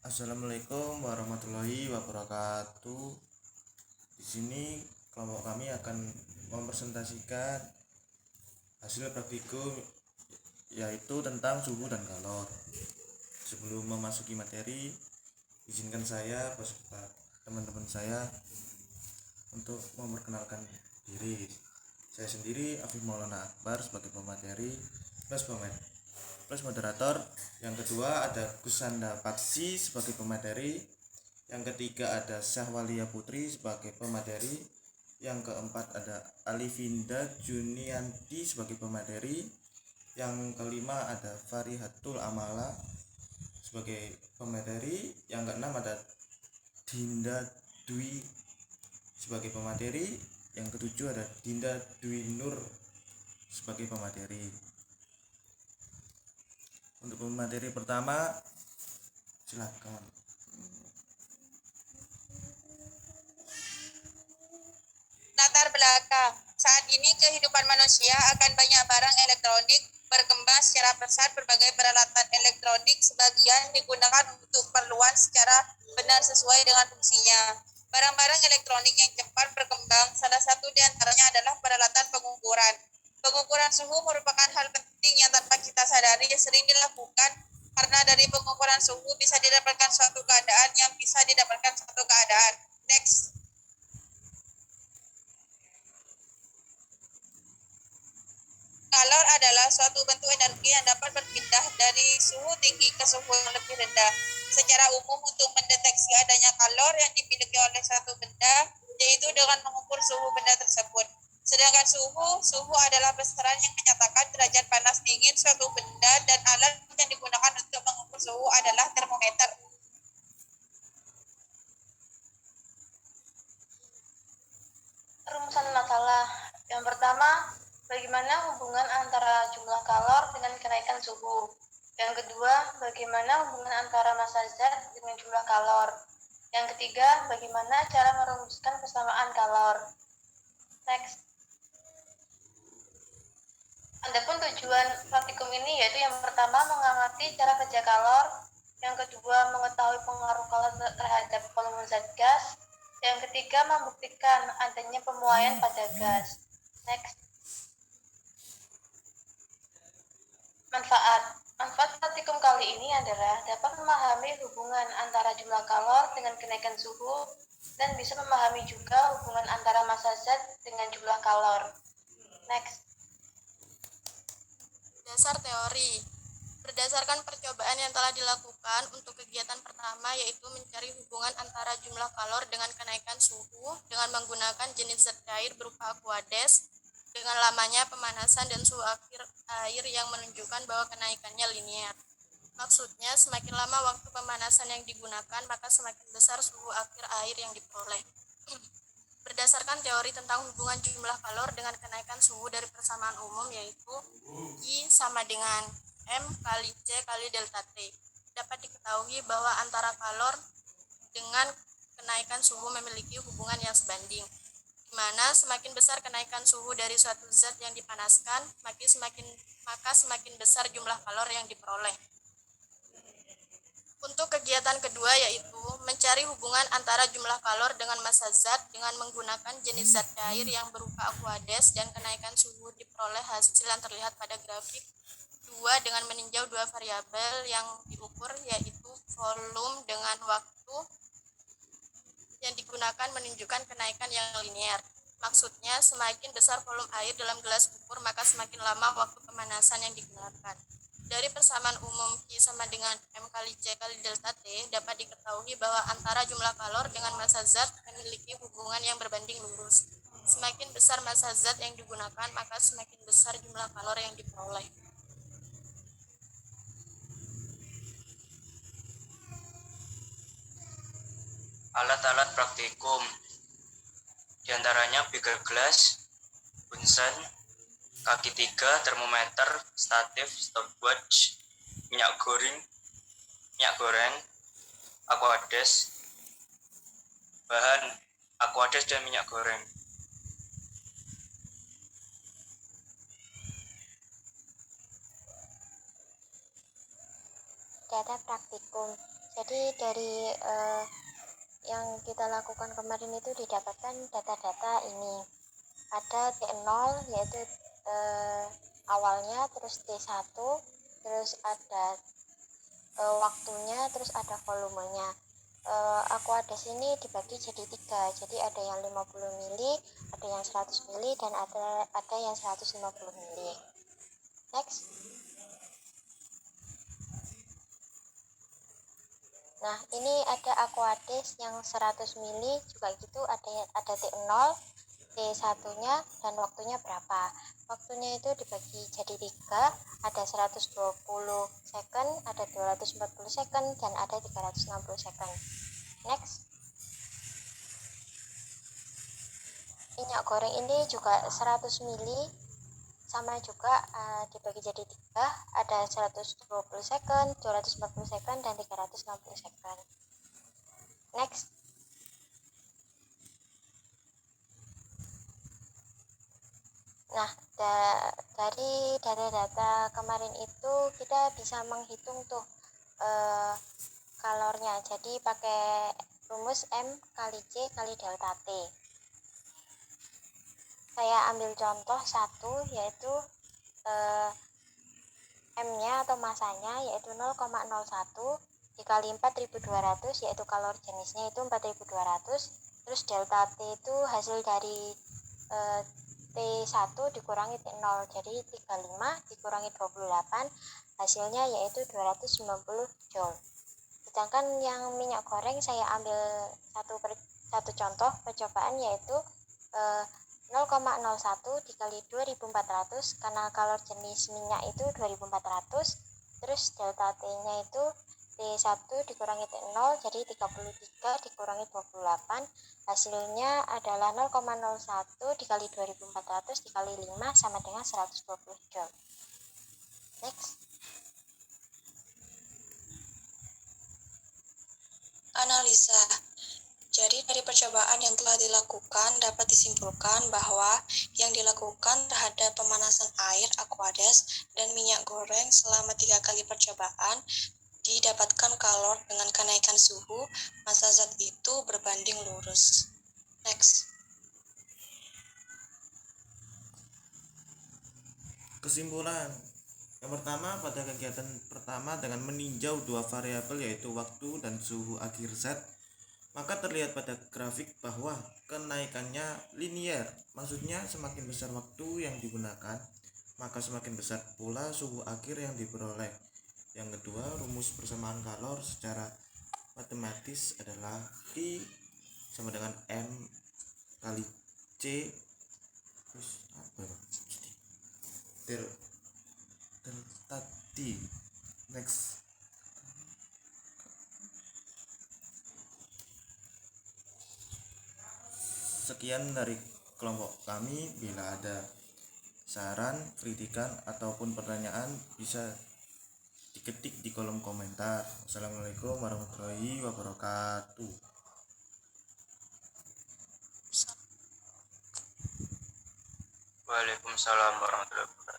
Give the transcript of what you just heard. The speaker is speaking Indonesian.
Assalamualaikum warahmatullahi wabarakatuh. Di sini kelompok kami akan mempresentasikan hasil praktikum yaitu tentang suhu dan kalor. Sebelum memasuki materi, izinkan saya beserta teman-teman saya untuk memperkenalkan diri. Saya sendiri Afif Maulana Akbar sebagai pemateri plus moderator. Yang kedua ada Gusanda Paksi sebagai pemateri. Yang ketiga ada Syahwalia Putri sebagai pemateri. Yang keempat ada Alivinda Junianti sebagai pemateri. Yang kelima ada Farihatul Amala sebagai pemateri. Yang keenam ada Dinda Dwi sebagai pemateri. Yang ketujuh ada Dinda Dwi Nur sebagai pemateri. Untuk pemateri pertama, silakan. Latar belakang. Saat ini kehidupan manusia akan banyak barang elektronik berkembang secara pesat. Berbagai peralatan elektronik sebagian digunakan untuk keperluan secara benar sesuai dengan fungsinya. Barang-barang elektronik yang cepat berkembang, salah satu di antaranya adalah peralatan pengukuran. Pengukuran suhu merupakan hal penting yang tanpa kita sadari sering dilakukan, karena dari pengukuran suhu bisa didapatkan suatu keadaan yang bisa didapatkan suatu keadaan. Next. Kalor adalah suatu bentuk energi yang dapat berpindah dari suhu tinggi ke suhu yang lebih rendah. Secara umum, untuk mendeteksi adanya kalor yang dimiliki oleh suatu benda, yaitu dengan mengukur suhu benda tersebut. Sedangkan suhu adalah besaran yang menyatakan derajat panas dingin suatu benda, dan alat yang digunakan untuk mengukur suhu adalah termometer. Rumusan masalah. Yang pertama, bagaimana hubungan antara jumlah kalor dengan kenaikan suhu. Yang kedua, bagaimana hubungan antara massa zat dengan jumlah kalor. Yang ketiga, bagaimana cara merumuskan persamaan kalor. Next. Adapun tujuan praktikum ini yaitu yang pertama mengamati cara kerja kalor, yang kedua mengetahui pengaruh kalor terhadap volume zat gas, yang ketiga membuktikan adanya pemuaian pada gas. Next. Manfaat praktikum kali ini adalah dapat memahami hubungan antara jumlah kalor dengan kenaikan suhu, dan bisa memahami juga hubungan antara massa zat dengan jumlah kalor. Next. Dasar teori. Berdasarkan percobaan yang telah dilakukan untuk kegiatan pertama, yaitu mencari hubungan antara jumlah kalor dengan kenaikan suhu dengan menggunakan jenis zat cair berupa aqueous dengan lamanya pemanasan dan suhu akhir air yang menunjukkan bahwa kenaikannya linear. Maksudnya, semakin lama waktu pemanasan yang digunakan, maka semakin besar suhu akhir air yang diperoleh. Berdasarkan teori tentang hubungan jumlah kalor dengan kenaikan suhu dari persamaan umum, yaitu I sama dengan M kali C kali delta T, dapat diketahui bahwa antara kalor dengan kenaikan suhu memiliki hubungan yang sebanding, di mana semakin besar kenaikan suhu dari suatu zat yang dipanaskan, maka semakin besar jumlah kalor yang diperoleh. Untuk kegiatan kedua, yaitu mencari hubungan antara jumlah kalor dengan massa zat dengan menggunakan jenis zat cair yang berupa aqueous, dan kenaikan suhu diperoleh hasil yang terlihat pada grafik 2 dengan meninjau dua variabel yang diukur, yaitu volume dengan waktu yang digunakan menunjukkan kenaikan yang linear. Maksudnya, semakin besar volume air dalam gelas ukur, maka semakin lama waktu pemanasan yang digunakan. Dari persamaan umum Q sama dengan M kali C kali delta T, dapat diketahui bahwa antara jumlah kalor dengan massa zat memiliki hubungan yang berbanding lurus. Semakin besar massa zat yang digunakan, maka semakin besar jumlah kalor yang diperoleh. Alat-alat praktikum diantaranya beaker glass, Bunsen, kaki 3, termometer, statif, stopwatch, minyak goreng, aqueous, bahan aqueous dan minyak goreng. Data praktikum. Jadi dari yang kita lakukan kemarin itu didapatkan data-data ini. Ada T0 yaitu awalnya, terus T1, terus ada waktunya, terus ada volumenya. Aquades ini dibagi jadi 3, jadi ada yang 50 mili, ada yang 100 mili, dan ada yang 150 mili. Next. Nah, ini ada Aquades yang 100 mili juga gitu, ada T0, T1-nya, dan waktunya berapa. Waktunya itu dibagi jadi 3, ada 120 second, ada 240 second, dan ada 360 second. Next. Minyak goreng ini juga 100 mili, sama juga dibagi jadi 3, ada 120 second, 240 second, dan 360 second. Next. Nah, dari data-data kemarin itu kita bisa menghitung tuh kalornya. Jadi pakai rumus M kali C kali delta T. Saya ambil contoh satu, yaitu M-nya atau masanya yaitu 0,01 dikali 4200, yaitu kalori jenisnya itu 4200. Terus delta T itu hasil dari T1 dikurangi T0, jadi 35 dikurangi 28, hasilnya yaitu 290 joule. Sedangkan yang minyak goreng saya ambil satu contoh percobaan, yaitu 0,01 dikali 2400, karena kalor jenis minyak itu 2400, terus delta T-nya itu T1 dikurangi T0, jadi 33 dikurangi 28, hasilnya adalah 0,01 dikali 2400 dikali 5 sama dengan 120 joule. Next. Analisa. Jadi dari percobaan yang telah dilakukan dapat disimpulkan bahwa yang dilakukan terhadap pemanasan air, Aquades, dan minyak goreng selama 3 kali percobaan didapatkan kalor dengan kenaikan suhu, massa zat itu berbanding lurus. Next. Kesimpulan. Yang pertama, pada kegiatan pertama dengan meninjau dua variabel yaitu waktu dan suhu akhir zat, maka terlihat pada grafik bahwa kenaikannya linear. Maksudnya semakin besar waktu yang digunakan, maka semakin besar pula suhu akhir yang diperoleh. Yang kedua, rumus persamaan kalor secara matematis adalah I sama dengan M kali C terus delta T. Next. Sekian dari kelompok kami. Bila ada saran, kritikan, ataupun pertanyaan bisa diketik di kolom komentar. Wassalamualaikum warahmatullahi wabarakatuh. Waalaikumsalam warahmatullahi wabarakatuh.